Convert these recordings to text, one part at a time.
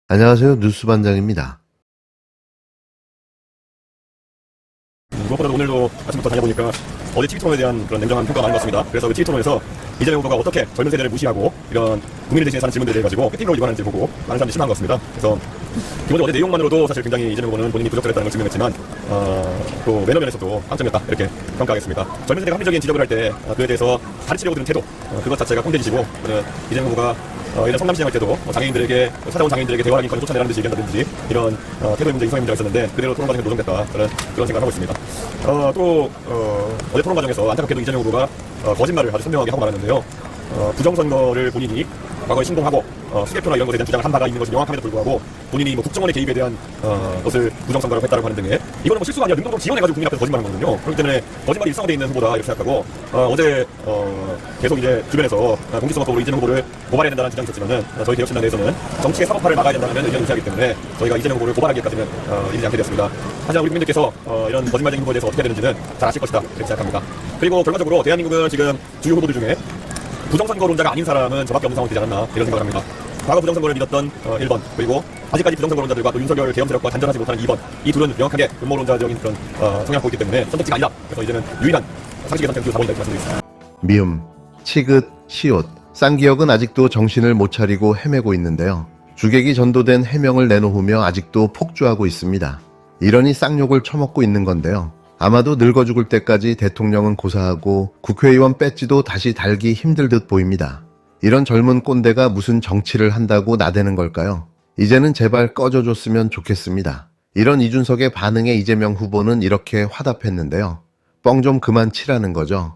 안녕하세요. 뉴스반장입니다. 무엇보다도 오늘도 아침부터 다녀보니까 어제 TV 토론에 대한 그런 냉정한 평가가 많은 것 같습니다. 그래서 그 TV 토론에서 이재명 후보가 어떻게 젊은 세대를 무시하고 이런 국민을 대신해서 하는 질문들에 대해 가지고 패팅으로 위반하는지 보고 많은 사람들이 실망한 것 같습니다. 그래서 기본적으로 어제 내용만으로도 사실 굉장히 이재명 후보는 본인이 부적절했다는 걸 증명했지만 또 매너 면에서도 빵점이었다 이렇게 평가하겠습니다. 젊은 세대가 합리적인 지적을 할 때 그에 대해서 가르치려고 드는 태도 그것 자체가 꼰대짓이고 이재명 후보가 이런 성남시장 할 때도 장애인들에게 찾아온 장애인들에게 대화하기까지 쫓아내라는 듯이 얘기한다든지 이런 태도의 문제, 인성의 문제가 있었는데 그대로 토론 과정에서 노정됐다 그런 생각을 하고 있습니다. 어제 토론 과정에서 안타깝게도 이재명 후보가 거짓말을 아주 선명하게 하고 말았는데요. 부정선거를 본인이 과거에 신봉하고 수개표나 이런 것에 대한 주장을 한 바가 있는 것이 명확함에도 불구하고 본인이 국정원의 개입에 대한 것을 부정선거라고 했다고 하는 등의 이거는 실수가 아니라 능동적으로 지원해가지고 국민 앞에서 거짓말한 거거든요. 그렇기 때문에 거짓말이 일상화되어 있는 후보다 이렇게 생각하고 어제 계속 이제 주변에서 공직선거법으로 이재명 후보를 고발해야 된다는 주장이 있었지만은 저희 개혁신당 내에서는 정치의 사법화를 막아야 된다는 의견을 유지하기 때문에 저희가 이재명 후보를 고발하기까지는 이르지 않게 되었습니다. 하지만 우리 국민들께서 이런 거짓말쟁이 후보에 대해서 어떻게 해야 되는지는 잘 아실 것이다 이렇게 생각합니다. 그리고 결과적으로 대한민국은 지금 주요 후보들 중에 부정선거론자가 아닌 사람은 저밖에 없는 상황이 되지 않았나 이런 생각을 합니다. 과거 부정선거를 믿었던 1번 그리고 아직까지 부정선거론자들과 또 윤석열 계엄 세력과 단절하지 못하는 2번 이 둘은 명확하게 음모론자적인 그런 성향을 보이기 때문에 선택지가 아니다. 그래서 이제는 유일한 상식의 선택을 가보인다 이렇게 말씀드리겠습니다. 미움, 치긋, 시옷, 쌍기역은 아직도 정신을 못 차리고 헤매고 있는데요. 주객이 전도된 해명을 내놓으며 아직도 폭주하고 있습니다. 이러니 쌍욕을 처먹고 있는 건데요. 아마도 늙어 죽을 때까지 대통령은 고사하고 국회의원 배지도 다시 달기 힘들 듯 보입니다. 이런 젊은 꼰대가 무슨 정치를 한다고 나대는 걸까요? 이제는 제발 꺼져줬으면 좋겠습니다. 이런 이준석의 반응에 이재명 후보는 이렇게 화답했는데요. 뻥 좀 그만 치라는 거죠.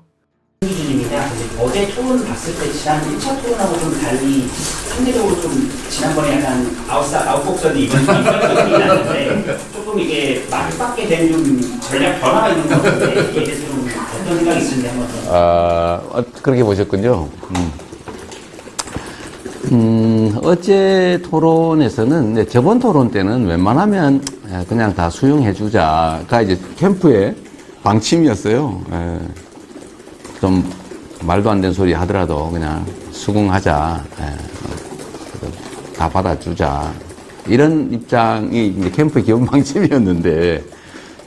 기준입니다. 어제 토론 봤을 때 지난 1차 토론하고 좀 달리 상대적으로 좀 지난번에 약간 아웃복선이 이번 느낌이 나는데 조금 이게 맞받게 된 좀 전략 변화가 있는 것 같은데 이게 대해서 좀 어떤 생각이 있는지 한번 그렇게 보셨군요. 어제 토론에서는 저번 토론 때는 웬만하면 그냥 다 수용해주자가 이제 캠프의 방침이었어요. 좀 말도 안 되는 소리 하더라도 그냥 수긍하자, 다 받아주자 이런 입장이 이제 캠프의 기본 방침이었는데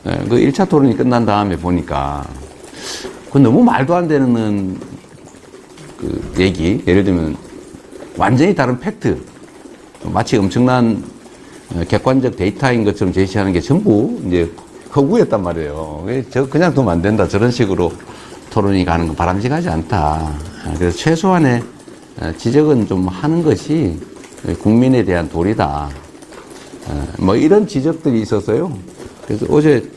그 1차 토론이 끝난 다음에 보니까 그 너무 말도 안 되는 그 얘기, 예를 들면 완전히 다른 팩트, 마치 엄청난 객관적 데이터인 것처럼 제시하는 게 전부 이제 허구였단 말이에요. 그냥 두면 안 된다. 저런 식으로 토론이 가는 건 바람직하지 않다. 그래서 최소한의 지적은 좀 하는 것이 국민에 대한 도리다. 뭐 이런 지적들이 있었어요. 그래서 어제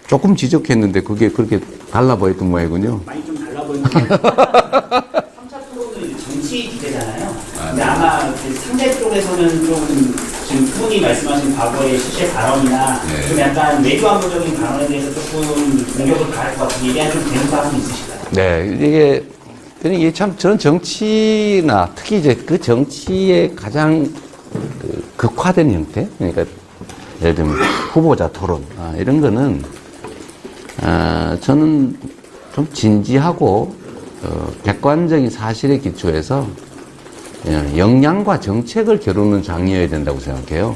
조금 지적했는데 그게 그렇게 달라 보였던 모양이군요. 많이 좀 달라 보이는 게 3차 토론은 정치 기대잖아요. 근데 아마 상대 쪽에서는 좀 지금 그분이 말씀하신 과거의 실제 발언이나 좀 약간 외교안보적인 발언에 대해서 조금 공격을 가할 것 같은 얘기가 좀 되는 부분이 있으실까요? 네, 이게 참 저런 정치나 특히 이제 그 정치의 가장 극화된 형태, 그러니까 예를 들면 후보자 토론 이런 거는 저는 좀 진지하고 객관적인 사실에 기초해서 역량과 정책을 겨루는 장이어야 된다고 생각해요.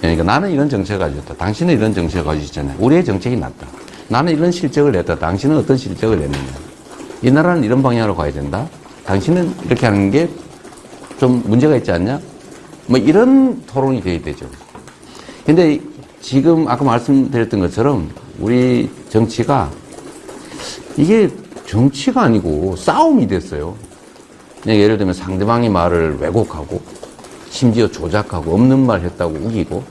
그러니까 나는 이런 정책을 가지고 있다. 당신은 이런 정책을 가지고 있잖아요. 우리의 정책이 낫다. 나는 이런 실적을 냈다. 당신은 어떤 실적을 냈느냐. 이 나라는 이런 방향으로 가야 된다. 당신은 이렇게 하는 게 좀 문제가 있지 않냐? 뭐 이런 토론이 돼야 되죠. 근데 지금 아까 말씀드렸던 것처럼 우리 정치가 이게 정치가 아니고 싸움이 됐어요. 예를 들면 상대방의 말을 왜곡하고 심지어 조작하고 없는 말 했다고 우기고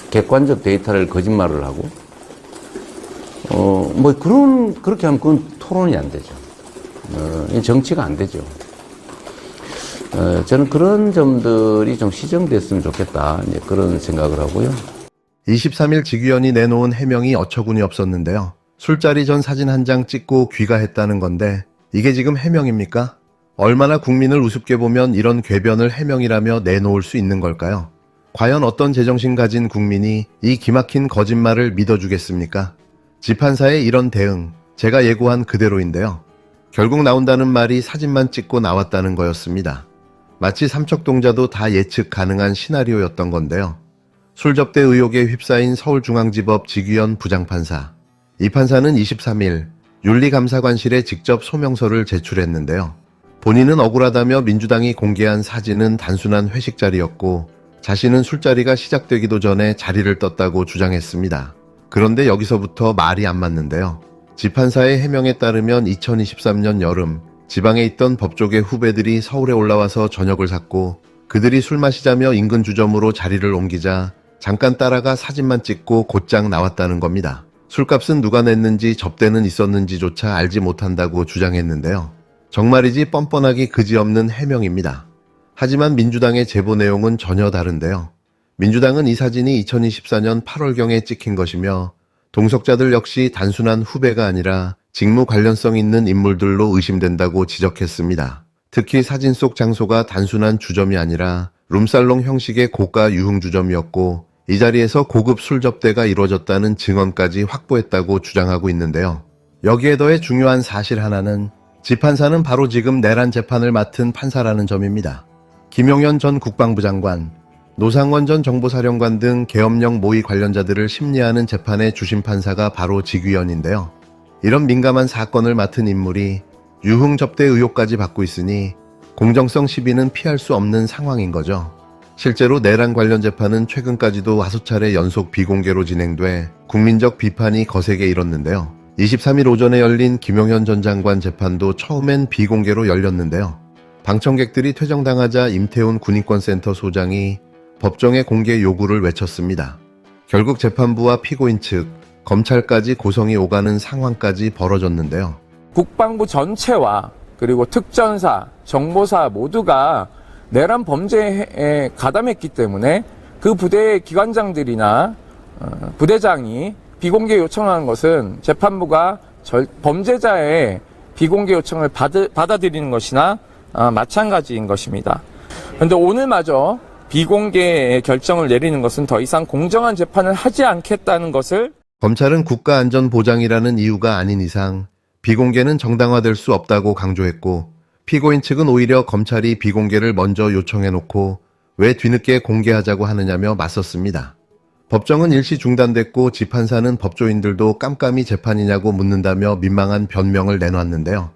객관적 데이터를 거짓말을 하고 뭐 그렇게 하면 그건 토론이 안 되죠. 정치가 안 되죠. 저는 그런 점들이 좀 시정됐으면 좋겠다. 이제 그런 생각을 하고요. 23일 직위원이 내놓은 해명이 어처구니 없었는데요. 술자리 전 사진 한 장 찍고 귀가했다는 건데 이게 지금 해명입니까? 얼마나 국민을 우습게 보면 이런 궤변을 해명이라며 내놓을 수 있는 걸까요? 과연 어떤 제정신 가진 국민이 이 기막힌 거짓말을 믿어주겠습니까? 지판사의 이런 대응, 제가 예고한 그대로인데요. 결국 나온다는 말이 사진만 찍고 나왔다는 거였습니다. 마치 삼척동자도 다 예측 가능한 시나리오였던 건데요. 술접대 의혹에 휩싸인 서울중앙지법 지규현 부장판사. 이 판사는 23일 윤리감사관실에 직접 소명서를 제출했는데요. 본인은 억울하다며 민주당이 공개한 사진은 단순한 회식 자리였고 자신은 술자리가 시작되기도 전에 자리를 떴다고 주장했습니다. 그런데 여기서부터 말이 안 맞는데요. 지판사의 해명에 따르면 2023년 여름 지방에 있던 법조계 후배들이 서울에 올라와서 저녁을 샀고 그들이 술 마시자며 인근 주점으로 자리를 옮기자 잠깐 따라가 사진만 찍고 곧장 나왔다는 겁니다. 술값은 누가 냈는지 접대는 있었는지조차 알지 못한다고 주장했는데요. 정말이지 뻔뻔하기 그지없는 해명입니다. 하지만 민주당의 제보 내용은 전혀 다른데요. 민주당은 이 사진이 2024년 8월경에 찍힌 것이며 동석자들 역시 단순한 후배가 아니라 직무 관련성 있는 인물들로 의심된다고 지적했습니다. 특히 사진 속 장소가 단순한 주점이 아니라 룸살롱 형식의 고가 유흥주점이었고 이 자리에서 고급 술 접대가 이루어졌다는 증언까지 확보했다고 주장하고 있는데요. 여기에 더해 중요한 사실 하나는 지판사는 바로 지금 내란 재판을 맡은 판사라는 점입니다. 김용현 전 국방부 장관, 노상원 전 정보사령관 등 계엄령 모의 관련자들을 심리하는 재판의 주심 판사가 바로 지규현인데요. 이런 민감한 사건을 맡은 인물이 유흥 접대 의혹까지 받고 있으니 공정성 시비는 피할 수 없는 상황인 거죠. 실제로 내란 관련 재판은 최근까지도 5차례 연속 비공개로 진행돼 국민적 비판이 거세게 일었는데요. 23일 오전에 열린 김용현 전 장관 재판도 처음엔 비공개로 열렸는데요. 방청객들이 퇴정당하자 임태훈 군인권센터 소장이 법정의 공개 요구를 외쳤습니다. 결국 재판부와 피고인 측, 검찰까지 고성이 오가는 상황까지 벌어졌는데요. 국방부 전체와 그리고 특전사, 정보사 모두가 내란 범죄에 가담했기 때문에 그 부대의 기관장들이나 부대장이 비공개 요청하는 것은 재판부가 범죄자의 비공개 요청을 받아들이는 것이나 마찬가지인 것입니다. 그런데 오늘마저 비공개의 결정을 내리는 것은 더 이상 공정한 재판을 하지 않겠다는 것을 검찰은 국가안전보장이라는 이유가 아닌 이상 비공개는 정당화될 수 없다고 강조했고 피고인 측은 오히려 검찰이 비공개를 먼저 요청해놓고 왜 뒤늦게 공개하자고 하느냐며 맞섰습니다. 법정은 일시 중단됐고 지판사는 법조인들도 깜깜이 재판이냐고 묻는다며 민망한 변명을 내놨는데요.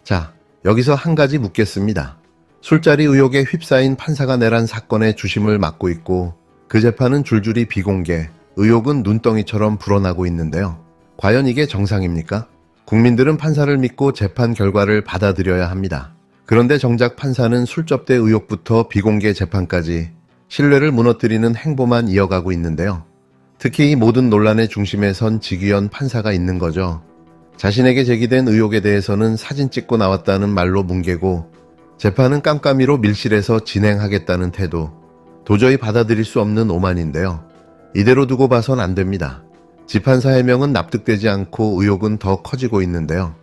자, 여기서 한 가지 묻겠습니다. 술자리 의혹에 휩싸인 판사가 내란 사건의 주심을 맡고 있고 그 재판은 줄줄이 비공개, 의혹은 눈덩이처럼 불어나고 있는데요. 과연 이게 정상입니까? 국민들은 판사를 믿고 재판 결과를 받아들여야 합니다. 그런데 정작 판사는 술접대 의혹부터 비공개 재판까지 신뢰를 무너뜨리는 행보만 이어가고 있는데요. 특히 이 모든 논란의 중심에 선 지규현 판사가 있는 거죠. 자신에게 제기된 의혹에 대해서는 사진 찍고 나왔다는 말로 뭉개고 재판은 깜깜이로 밀실에서 진행하겠다는 태도. 도저히 받아들일 수 없는 오만인데요. 이대로 두고 봐선 안 됩니다. 지판사 해명은 납득되지 않고 의혹은 더 커지고 있는데요.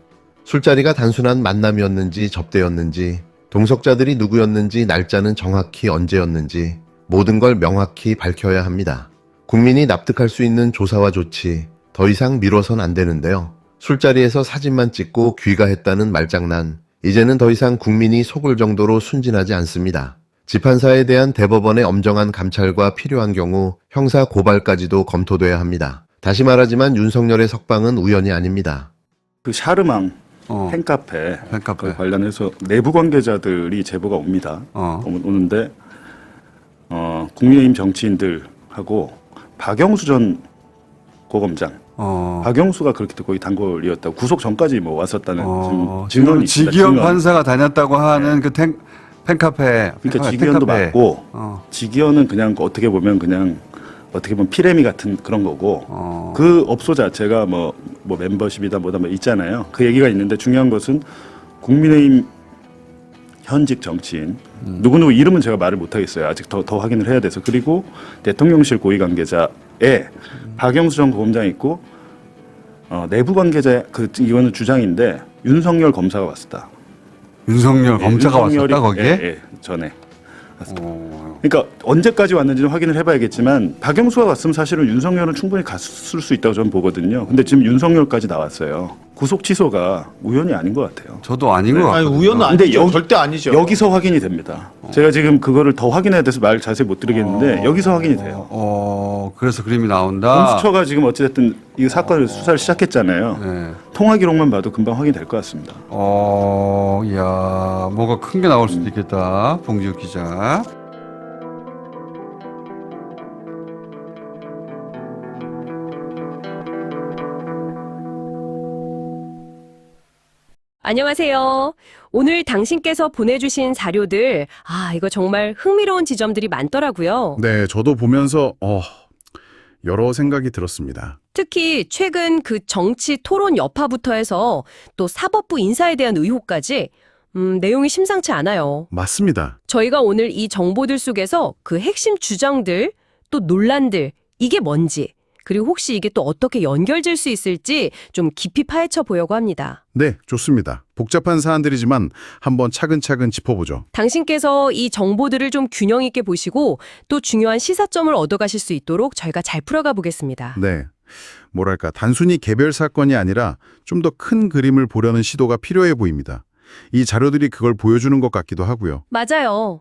술자리가 단순한 만남이었는지 접대였는지, 동석자들이 누구였는지, 날짜는 정확히 언제였는지 모든 걸 명확히 밝혀야 합니다. 국민이 납득할 수 있는 조사와 조치, 더 이상 미뤄선 안 되는데요. 술자리에서 사진만 찍고 귀가했다는 말장난, 이제는 더 이상 국민이 속을 정도로 순진하지 않습니다. 지판사에 대한 대법원의 엄정한 감찰과 필요한 경우 형사 고발까지도 검토돼야 합니다. 다시 말하지만 윤석열의 석방은 우연이 아닙니다. 그 샤르망 팬카페 그 관련해서 내부 관계자들이 제보가 옵니다. 오는데 국민의힘 정치인들하고 박영수 전 고검장, 박영수가 그렇게 거기 단골이었다고 구속 전까지 뭐 왔었다는 증언이 있습니다. 지기현 판사가 다녔다고 하는 그 팬카페. 그러니까 지기현도 맞고 지기현은 그냥 어떻게 보면 피레미 같은 그런 거고 그 업소 자체가 뭐 멤버십이다 뭐다 뭐 있잖아요. 그 얘기가 있는데 중요한 것은 국민의힘 현직 정치인 누구누구 이름은 제가 말을 못하겠어요. 아직 더 확인을 해야 돼서. 그리고 대통령실 고위 관계자에 박영수 전 고검장이 있고 내부 관계자 이거는 주장인데 윤석열 검사가 왔었다. 윤석열 검사가 왔었다 거기에? 예, 전에. 그러니까 언제까지 왔는지는 확인을 해봐야겠지만 박영수가 왔으면 사실은 윤석열은 충분히 갔을 수 있다고 저는 보거든요. 근데 지금 윤석열까지 나왔어요. 구속 취소가 우연이 아닌 것 같아요. 저도 아닌 것 아니 같아요. 우연은 근데 아니죠. 절대 아니죠. 여기서 확인이 됩니다. 제가 지금 그거를 더 확인해야 돼서 말 자세히 못 드리겠는데 여기서 확인이 돼요. 그래서 그림이 나온다. 공수처가 지금 어찌됐든 이 사건을 수사를 시작했잖아요. 네. 통화 기록만 봐도 금방 확인될 것 같습니다. 이야, 뭐가 큰 게 나올 수도 있겠다. 봉지욱 기자. 안녕하세요. 오늘 당신께서 보내주신 자료들, 이거 정말 흥미로운 지점들이 많더라고요. 네, 저도 보면서 여러 생각이 들었습니다. 특히 최근 그 정치 토론 여파부터 해서 또 사법부 인사에 대한 의혹까지 내용이 심상치 않아요. 맞습니다. 저희가 오늘 이 정보들 속에서 그 핵심 주장들, 또 논란들, 이게 뭔지, 그리고 혹시 이게 또 어떻게 연결될 수 있을지 좀 깊이 파헤쳐 보려고 합니다. 네, 좋습니다. 복잡한 사안들이지만 한번 차근차근 짚어보죠. 당신께서 이 정보들을 좀 균형 있게 보시고 또 중요한 시사점을 얻어가실 수 있도록 저희가 잘 풀어가 보겠습니다. 네, 뭐랄까 단순히 개별 사건이 아니라 좀 더 큰 그림을 보려는 시도가 필요해 보입니다. 이 자료들이 그걸 보여주는 것 같기도 하고요. 맞아요.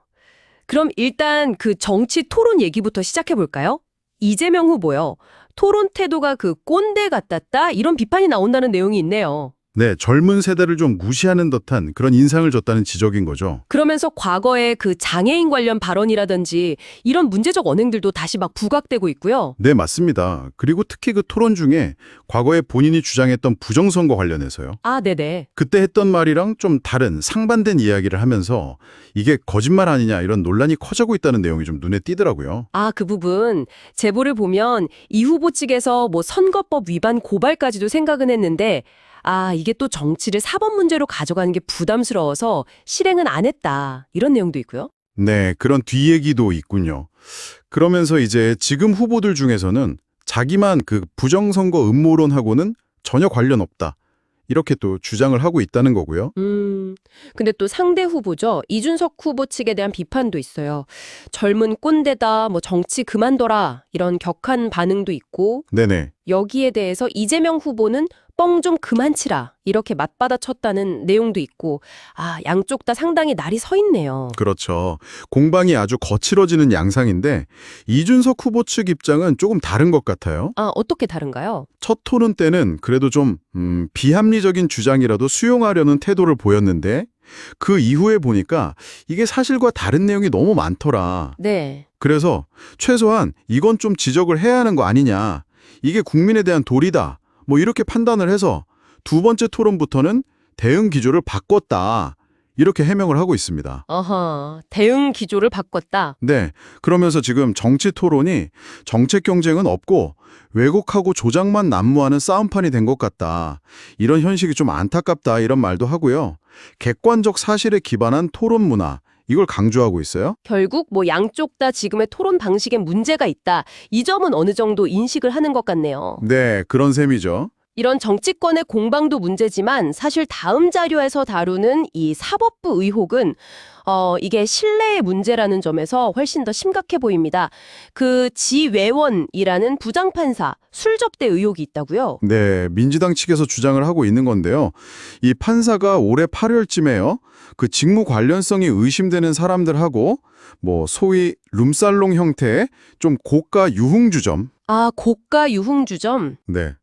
그럼 일단 그 정치 토론 얘기부터 시작해 볼까요? 이재명 후보요. 토론 태도가 그 꼰대 같았다 이런 비판이 나온다는 내용이 있네요. 네, 젊은 세대를 좀 무시하는 듯한 그런 인상을 줬다는 지적인 거죠. 그러면서 과거에 그 장애인 관련 발언이라든지 이런 문제적 언행들도 다시 막 부각되고 있고요. 네, 맞습니다. 그리고 특히 그 토론 중에 과거에 본인이 주장했던 부정선거 관련해서요. 네네. 그때 했던 말이랑 좀 다른 상반된 이야기를 하면서 이게 거짓말 아니냐 이런 논란이 커지고 있다는 내용이 좀 눈에 띄더라고요. 그 부분 제보를 보면 이 후보 측에서 뭐 선거법 위반 고발까지도 생각은 했는데 이게 또 정치를 사법 문제로 가져가는 게 부담스러워서 실행은 안 했다. 이런 내용도 있고요. 네, 그런 뒷얘기도 있군요. 그러면서 이제 지금 후보들 중에서는 자기만 그 부정선거 음모론하고는 전혀 관련 없다. 이렇게 또 주장을 하고 있다는 거고요. 근데 또 상대 후보죠. 이준석 후보 측에 대한 비판도 있어요. 젊은 꼰대다, 뭐 정치 그만둬라 이런 격한 반응도 있고 네네. 여기에 대해서 이재명 후보는 뻥 좀 그만 치라 이렇게 맞받아쳤다는 내용도 있고 양쪽 다 상당히 날이 서 있네요. 그렇죠. 공방이 아주 거칠어지는 양상인데 이준석 후보 측 입장은 조금 다른 것 같아요. 어떻게 다른가요? 첫 토론 때는 그래도 좀 비합리적인 주장이라도 수용하려는 태도를 보였는데 그 이후에 보니까 이게 사실과 다른 내용이 너무 많더라. 네. 그래서 최소한 이건 좀 지적을 해야 하는 거 아니냐. 이게 국민에 대한 도리다. 뭐 이렇게 판단을 해서 두 번째 토론부터는 대응 기조를 바꿨다. 이렇게 해명을 하고 있습니다. 대응 기조를 바꿨다. 네, 그러면서 지금 정치 토론이 정책 경쟁은 없고 왜곡하고 조작만 난무하는 싸움판이 된 것 같다. 이런 현실이 좀 안타깝다 이런 말도 하고요. 객관적 사실에 기반한 토론 문화, 이걸 강조하고 있어요. 결국 뭐 양쪽 다 지금의 토론 방식에 문제가 있다. 이 점은 어느 정도 인식을 하는 것 같네요. 네, 그런 셈이죠. 이런 정치권의 공방도 문제지만 사실 다음 자료에서 다루는 이 사법부 의혹은 이게 신뢰의 문제라는 점에서 훨씬 더 심각해 보입니다. 그 지외원이라는 부장판사 술 접대 의혹이 있다고요? 네, 민주당 측에서 주장을 하고 있는 건데요. 이 판사가 올해 8월쯤에요. 그 직무 관련성이 의심되는 사람들하고 뭐 소위 룸살롱 형태의 좀 고가 유흥주점. 고가 유흥주점? 네.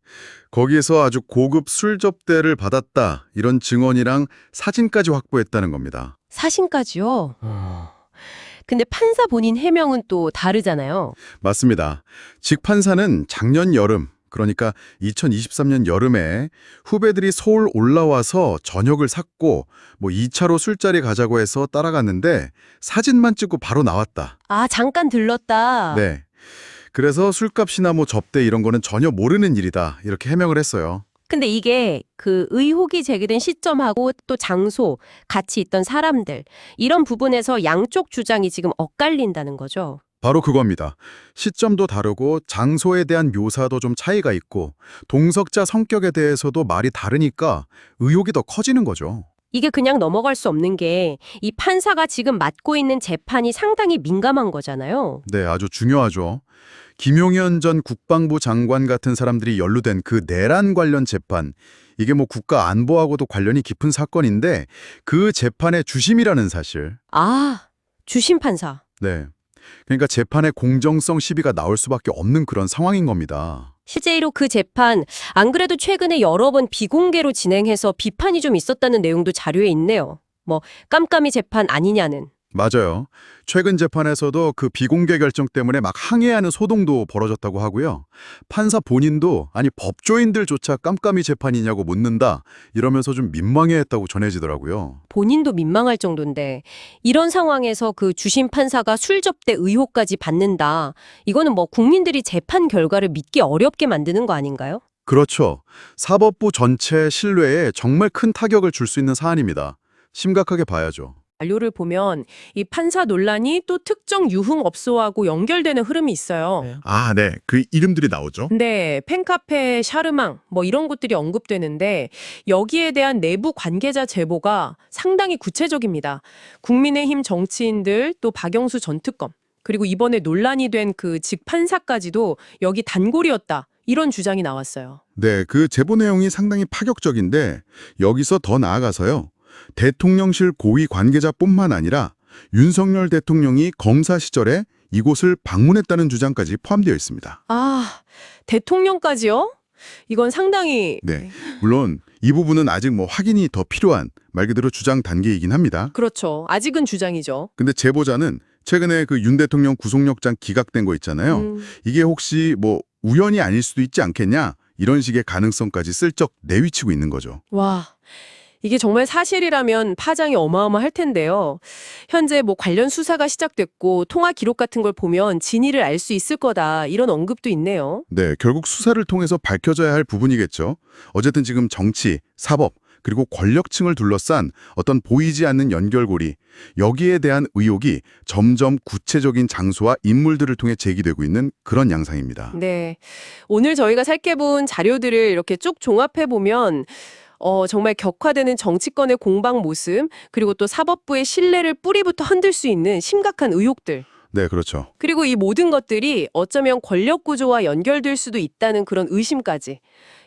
거기에서 아주 고급 술 접대를 받았다. 이런 증언이랑 사진까지 확보했다는 겁니다. 사진까지요? 근데 판사 본인 해명은 또 다르잖아요. 맞습니다. 직 판사는 작년 여름, 그러니까 2023년 여름에 후배들이 서울 올라와서 저녁을 샀고 뭐 2차로 술자리 가자고 해서 따라갔는데 사진만 찍고 바로 나왔다. 잠깐 들렀다. 네. 그래서 술값이나 뭐 접대 이런 거는 전혀 모르는 일이다. 이렇게 해명을 했어요. 근데 이게 그 의혹이 제기된 시점하고 또 장소, 같이 있던 사람들 이런 부분에서 양쪽 주장이 지금 엇갈린다는 거죠. 바로 그겁니다. 시점도 다르고 장소에 대한 묘사도 좀 차이가 있고 동석자 성격에 대해서도 말이 다르니까 의혹이 더 커지는 거죠. 이게 그냥 넘어갈 수 없는 게 이 판사가 지금 맡고 있는 재판이 상당히 민감한 거잖아요. 네, 아주 중요하죠. 김용현 전 국방부 장관 같은 사람들이 연루된 그 내란 관련 재판, 이게 뭐 국가 안보하고도 관련이 깊은 사건인데 그 재판의 주심이라는 사실. 아, 주심 판사. 네. 그러니까 재판에 공정성 시비가 나올 수밖에 없는 그런 상황인 겁니다. 실제로 그 재판, 안 그래도 최근에 여러 번 비공개로 진행해서 비판이 좀 있었다는 내용도 자료에 있네요. 뭐 깜깜이 재판 아니냐는. 맞아요. 최근 재판에서도 그 비공개 결정 때문에 막 항의하는 소동도 벌어졌다고 하고요. 판사 본인도 아니 법조인들조차 깜깜이 재판이냐고 묻는다 이러면서 좀 민망해했다고 전해지더라고요. 본인도 민망할 정도인데 이런 상황에서 그 주심 판사가 술접대 의혹까지 받는다. 이거는 뭐 국민들이 재판 결과를 믿기 어렵게 만드는 거 아닌가요? 그렇죠. 사법부 전체 신뢰에 정말 큰 타격을 줄 수 있는 사안입니다. 심각하게 봐야죠. 자료를 보면 이 판사 논란이 또 특정 유흥업소하고 연결되는 흐름이 있어요. 아, 네. 그 이름들이 나오죠. 네, 팬카페, 샤르망 뭐 이런 것들이 언급되는데 여기에 대한 내부 관계자 제보가 상당히 구체적입니다. 국민의힘 정치인들 또 박영수 전 특검 그리고 이번에 논란이 된 그 직 판사까지도 여기 단골이었다. 이런 주장이 나왔어요. 네, 그 제보 내용이 상당히 파격적인데 여기서 더 나아가서요. 대통령실 고위 관계자뿐만 아니라 윤석열 대통령이 검사 시절에 이곳을 방문했다는 주장까지 포함되어 있습니다. 아, 대통령까지요? 이건 상당히 네, 물론 이 부분은 아직 뭐 확인이 더 필요한 말 그대로 주장 단계이긴 합니다. 그렇죠. 아직은 주장이죠. 근데 제보자는 최근에 그 윤 대통령 구속영장 기각된 거 있잖아요. 이게 혹시 뭐 우연이 아닐 수도 있지 않겠냐? 이런 식의 가능성까지 슬쩍 내비치고 있는 거죠. 와, 이게 정말 사실이라면 파장이 어마어마할 텐데요. 현재 뭐 관련 수사가 시작됐고 통화 기록 같은 걸 보면 진위를 알 수 있을 거다 이런 언급도 있네요. 네, 결국 수사를 통해서 밝혀져야 할 부분이겠죠. 어쨌든 지금 정치, 사법, 그리고 권력층을 둘러싼 어떤 보이지 않는 연결고리, 여기에 대한 의혹이 점점 구체적인 장소와 인물들을 통해 제기되고 있는 그런 양상입니다. 네, 오늘 저희가 살펴본 자료들을 이렇게 쭉 종합해보면 정말 격화되는 정치권의 공방 모습, 그리고 또 사법부의 신뢰를 뿌리부터 흔들 수 있는 심각한 의혹들. 네, 그렇죠. 그리고 이 모든 것들이 어쩌면 권력 구조와 연결될 수도 있다는 그런 의심까지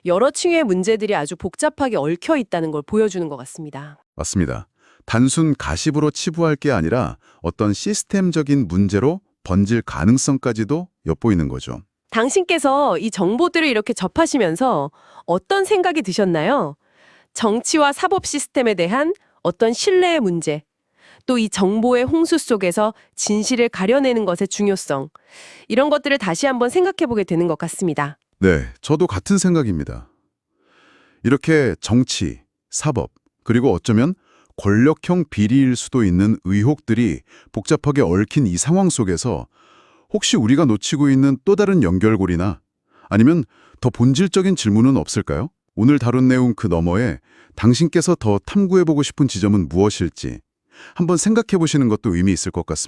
여러 층의 문제들이 아주 복잡하게 얽혀 있다는 걸 보여주는 것 같습니다. 맞습니다. 단순 가십으로 치부할 게 아니라 어떤 시스템적인 문제로 번질 가능성까지도 엿보이는 거죠. 당신께서 이 정보들을 이렇게 접하시면서 어떤 생각이 드셨나요? 정치와 사법 시스템에 대한 어떤 신뢰의 문제, 또 이 정보의 홍수 속에서 진실을 가려내는 것의 중요성, 이런 것들을 다시 한번 생각해보게 되는 것 같습니다. 네, 저도 같은 생각입니다. 이렇게 정치, 사법, 그리고 어쩌면 권력형 비리일 수도 있는 의혹들이 복잡하게 얽힌 이 상황 속에서 혹시 우리가 놓치고 있는 또 다른 연결고리나 아니면 더 본질적인 질문은 없을까요? 오늘 다룬 내용 그 너머에 당신께서 더 탐구해보고 싶은 지점은 무엇일지 한번 생각해보시는 것도 의미 있을 것 같습니다.